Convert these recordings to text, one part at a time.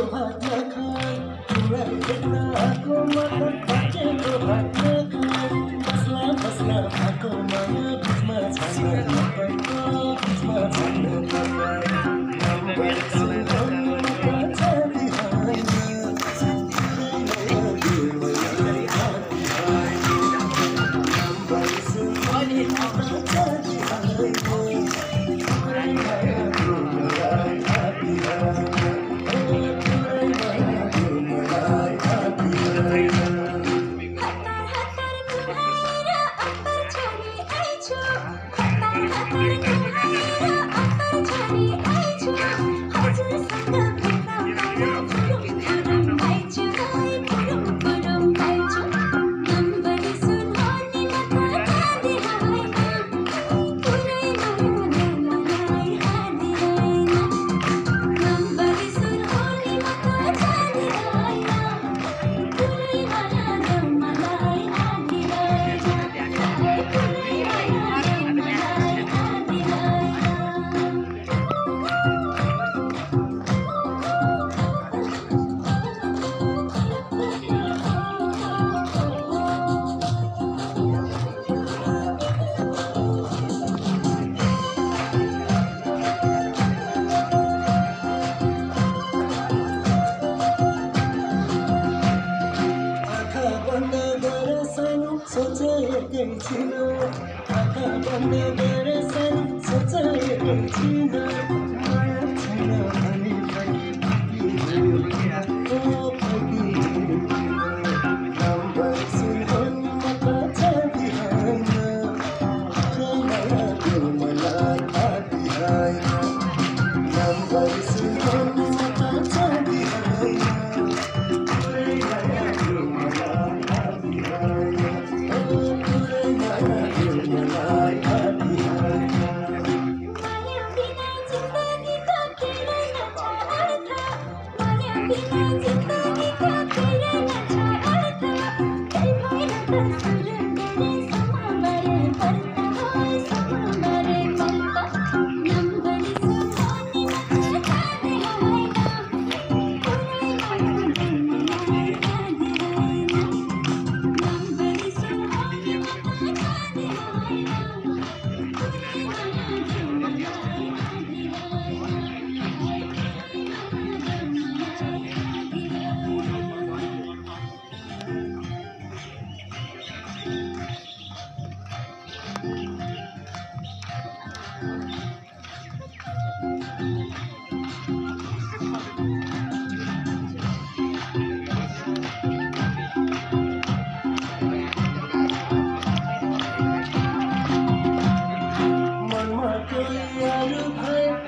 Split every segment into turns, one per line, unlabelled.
भात नखाए तिमीलाई देख्न आएको मतलब पाकेको भात नखाए बस्ला बस्ला भएको माया बिचमा छाड्न नपाएको बिचमा छाड्न नपाए नम्बर सुनाउनु मात्र छाडी होइन नम्बर सुनाउनु मात्र छाडी होइन सोचेकै छैन आँखा बन्द गरेर सोचेकै छैन माया छैन भने नम्बर सुनाउनु मात्र छाडी होइन मलाई आदि होइन नम्बर सुनाउनु मात्र छाडी होइन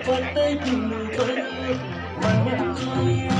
बताइदिनु पर्यो मनमा